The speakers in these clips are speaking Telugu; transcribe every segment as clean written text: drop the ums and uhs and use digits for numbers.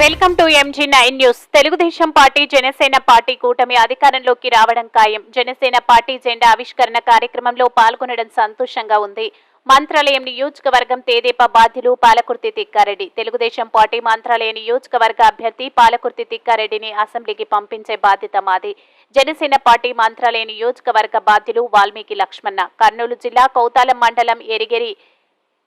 Welcome to MG9 news. Telugu Desam party Janasena party కూటమి అధికారంలోకి రావడం ఖాయం. జనసేన పార్టీ జెండా ఆవిష్కరణ కార్యక్రమంలో పాల్గొనడం సంతోషంగా ఉంది. మంత్రాలయం నియోజకవర్గం తెదేపా బాధ్యులు పాలకుర్తి తిక్కారెడ్డి. తెలుగుదేశం పార్టీ మంత్రాలయ నియోజకవర్గ అభ్యర్థి పాలకుర్తి తిక్కారెడ్డిని అసెంబ్లీకి పంపించే బాధ్యత మాది. జనసేన పార్టీ మంత్రాలయ నియోజకవర్గ బాధ్యులు వాల్మీకి లక్ష్మణ. కర్నూలు జిల్లా కౌతాలం మండలం ఎరిగేరి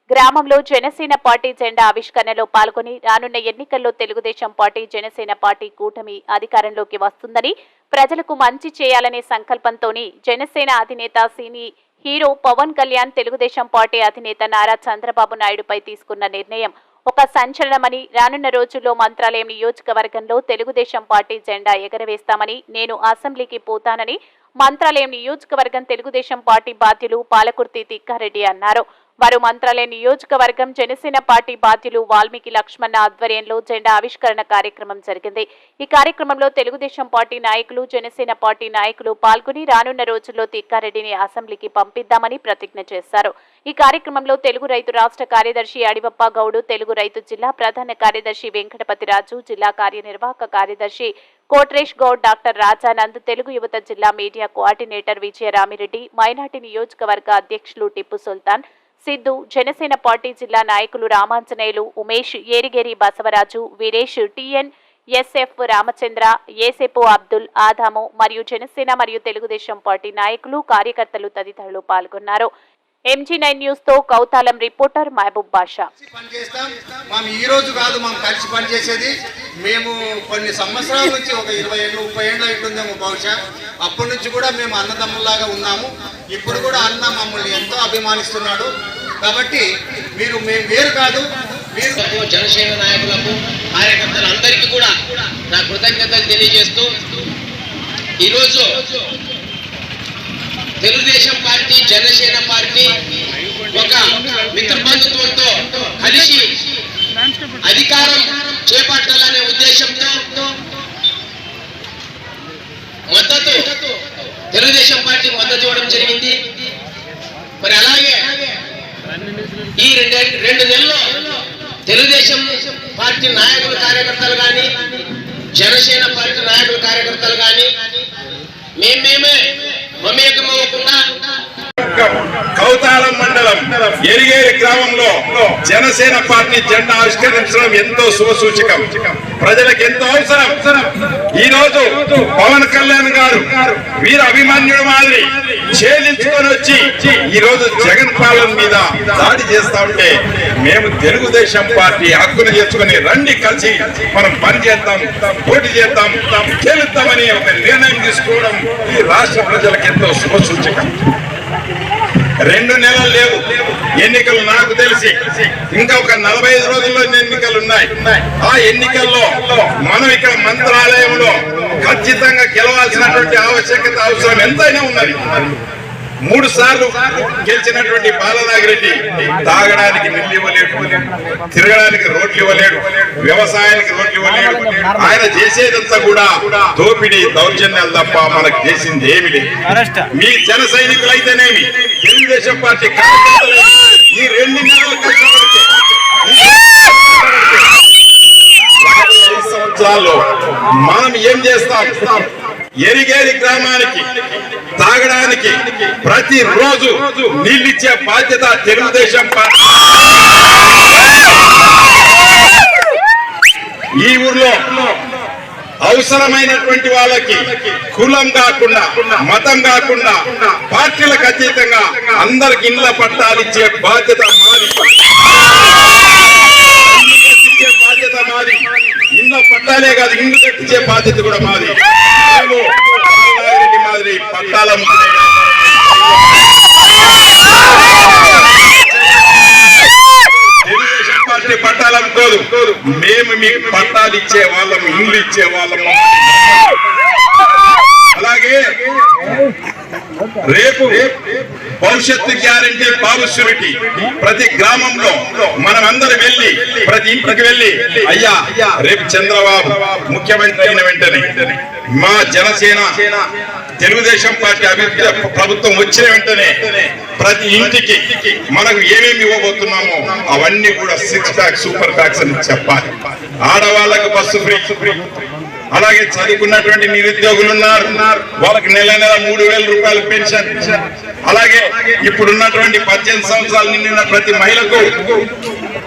గ్రామంలో జనసేన పార్టీ జెండా ఆవిష్కరణలో పాల్గొని రానున్న ఎన్నికల్లో తెలుగుదేశం పార్టీ జనసేన పార్టీ కూటమి అధికారంలోకి వస్తుందని, ప్రజలకు మంచి చేయాలనే సంకల్పంతోని జనసేన అధినేత cine hero Pawan Kalyan Telugu Desam party అధినేత నారా చంద్రబాబు నాయుడుపై తీసుకున్న నిర్ణయం ఒక సంచలనమని, రానున్న రోజుల్లో మంత్రాలయం నియోజకవర్గంలో తెలుగుదేశం పార్టీ జెండా ఎగరవేస్తామని, నేను అసెంబ్లీకి పోతానని మంత్రాలయం నియోజకవర్గం తెలుగుదేశం పార్టీ బాధ్యులు పాలకుర్తి తిక్కారెడ్డి అన్నారు. వారు మంత్రాలయ నియోజకవర్గం జనసేన పార్టీ బాధ్యులు వాల్మీకి లక్ష్మణ ఆధ్వర్యంలో జెండా ఆవిష్కరణ కార్యక్రమం జరిగింది. ఈ కార్యక్రమంలో తెలుగుదేశం పార్టీ నాయకులు, జనసేన పార్టీ నాయకులు పాల్గొని రానున్న రోజుల్లో తిక్కారెడ్డిని అసెంబ్లీకి పంపిద్దామని ప్రతిజ్ఞ చేశారు. ఈ కార్యక్రమంలో తెలుగు రైతు రాష్ట్ర కార్యదర్శి అడివప్ప గౌడు, తెలుగు రైతు జిల్లా ప్రధాన కార్యదర్శి వెంకటపతిరాజు, జిల్లా కార్యనిర్వాహక కార్యదర్శి కోట్రేష్ గౌడ్, డాక్టర్ రాజానంద్, తెలుగు యువత జిల్లా మీడియా కోఆర్డినేటర్ విజయరామిరెడ్డి, మైనార్టీ నియోజకవర్గ అధ్యక్షులు టిప్పు సుల్తాన్, సిద్ధు, జనసేన పార్టీ జిల్లా నాయకులు రామాంజనేయులు, ఉమేష్, ఏరిగేరి బసవరాజు, వీరేష్, TNSF రామచంద్ర, ఏసేపు అబ్దుల్, ఆదాము మరియు జనసేన మరియు తెలుగుదేశం పార్టీ నాయకులు, కార్యకర్తలు తదితరులు పాల్గొన్నారు. MG9 న్యూస్ తో కౌతాలం రిపోర్టర్ మహబూబ్ బాషా. ఈ రోజు కాదు మనం కలిసి పనిచేసేది. మేము కొన్ని సంవత్సరాల నుంచి ఒక 20 ఏళ్ళు 30 ఏళ్ళు అవుతుందేమో బహుశా. అప్పటి నుంచి కూడా మేము అన్నదమ్ముల్లాగా ఉన్నాము. ఇప్పుడు కూడా అన్న మమ్మల్ని ఎంతో అభిమానిస్తున్నాడు. కాబట్టి మేము వేరు కాదు. మీరు జనసేన నాయకులకు, కార్యకర్తలందరికీ కూడా నా కృతజ్ఞతలు తెలియజేస్తూ, ఈరోజు తెలుగుదేశం పార్టీ, జనసేన పార్టీ ఒక మిత్రబంధుత్వంతో కలిసి అధికారం చేపట్టాలనే ఉద్దేశంతో తెలుగుదేశం పార్టీ మద్దతు ఇవ్వడం జరిగింది. మరి అలాగే ఈ 2 నెలల్లో తెలుగుదేశం పార్టీ నాయకులు, కార్యకర్తలు కానీ, జనసేన పార్టీ నాయకులు, కార్యకర్తలు కానీ మేమే మమేకమవ్వకుండా కౌతాలం మండలం ఎరిగేరి గ్రామంలో జనసేన పార్టీ జెండా ఆవిష్కరించడం ఎంతో శుభసూచకం. ప్రజలకు ఎంతో అవసరం. ఈ రోజు పవన్ కళ్యాణ్ గారు వీర అభిమన్యుడు మాదిరి ఛేదించుకొని వచ్చి ఈ రోజు జగన్ పాలన మీద దాడి చేస్తా ఉంటే, మేము తెలుగుదేశం పార్టీ హక్కును చేసుకుని రండి, కలిసి మనం పని చేద్దాం, పోటీ చేద్దాం, గెలుద్దామని ఒక నిర్ణయం తీసుకోవడం ఈ రాష్ట్ర ప్రజలకు ఎంతో శుభసూచకం. 2 నెలలు లేవు ఎన్నికలు. నాకు తెలిసి ఇంకా ఒక 45 రోజుల్లో ఎన్నికలు ఉన్నాయి. ఆ ఎన్నికల్లో మనం ఇక్కడ మంత్రాలయంలో ఖచ్చితంగా గెలవాల్సినటువంటి ఆవశ్యకత, అవసరం ఎంతైనా ఉన్నది. 3 సార్లు గెలిచినటువంటి బాలనాగిరెడ్డి తాగడానికి నీళ్ళు ఇవ్వలేడు, తిరగడానికి రోడ్లు ఇవ్వలేడు, వ్యవసాయానికి రోడ్లు ఇవ్వలేడు. ఆయన చేసేదంతా కూడా దోపిడీ, దౌర్జన్యాలు తప్ప మనకు చేసింది ఏమి లేదు. మీ జన సైనికులైతేనేమి, తెలుగుదేశం పార్టీ ఈ 2 నెలలు కష్టపడితే 5 సంవత్సరాల్లో మనం ఏం చేస్తాం? ఎరిగేరి గ్రామానికి తాగడానికి ప్రతిరోజు నీళ్ళిచ్చే బాధ్యత తెలుగుదేశం పార్టీ. ఈ ఊర్లో అవసరమైనటువంటి వాళ్ళకి కులం కాకుండా, మతం కాకుండా, పార్టీలకు అతీతంగా అందరికి ఇళ్ల పట్టాలు ఇచ్చే బాధ్యత మాది. బాధ్యత మాది. ఇళ్ళ పట్టాలే కాదు, ఇల్లు కట్టించే బాధ్యత కూడా మాది. మాదిరి పట్టాలం తెలుగుదేశం పార్టీ పట్టాలం కాదు, మేము మీకు పట్టాలు ఇచ్చే వాళ్ళం, ఇల్లు ఇచ్చే వాళ్ళం. అలాగే రేపు భవిష్యత్తు గ్యారంటీ, పావుష్యూరిటీ ప్రతి గ్రామంలో మనం అందరం వెళ్ళి, ప్రతి ఇంటికి వెళ్ళి, అయ్యా రేపు చంద్రబాబు ముఖ్యమంత్రి అయిన వెంటనే మా జనసేన తెలుగుదేశం పార్టీ అభివృద్ధి ప్రభుత్వం వచ్చిన వెంటనే ప్రతి ఇంటికి మనకు ఏమేమి ఇవ్వబోతున్నామో అవన్నీ కూడా 6 ప్యాక్ సూపర్ ప్యాక్స్ అని చెప్పాలి. ఆడవాళ్ళకు బస్సు ఫ్రీ, అలాగే చదువుకున్నటువంటి నిరుద్యోగులు ఉన్నారు, వాళ్ళకి నెల 3,000 రూపాయలు పెన్షన్. అలాగే ఇప్పుడున్నటువంటి 18 సంవత్సరాలు నిండిన ప్రతి మహిళకు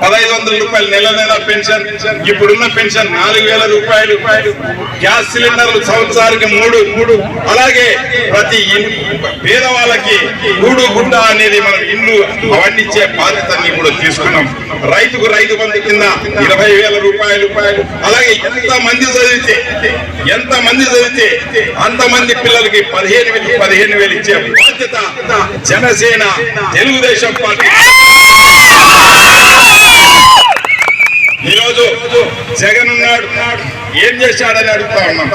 1,500 రూపాయలు నెల పెన్షన్. ఇప్పుడున్న పెన్షన్ 4,000 రూపాయలు. గ్యాస్ సిలిండర్లు సంవత్సరానికి 3. అలాగే ప్రతి పేదవాళ్ళకి గుడ్డ అనేది మనం ఇల్లు అవన్నీ ఇచ్చే బాధ్యతని ఇప్పుడు తీసుకున్నాం. రైతుకు రైతు బంధు కింద 20,000 రూపాయలు. అలాగే ఎంతమంది చదివితే అంతమంది పిల్లలకి 15,000 ఇచ్చే బాధ్యత జనసేన తెలుగుదేశం పార్టీ. ఈరోజు జగన్ ఉన్నాడు, ఏం చేశాడని అడుగుతా ఉన్నాం.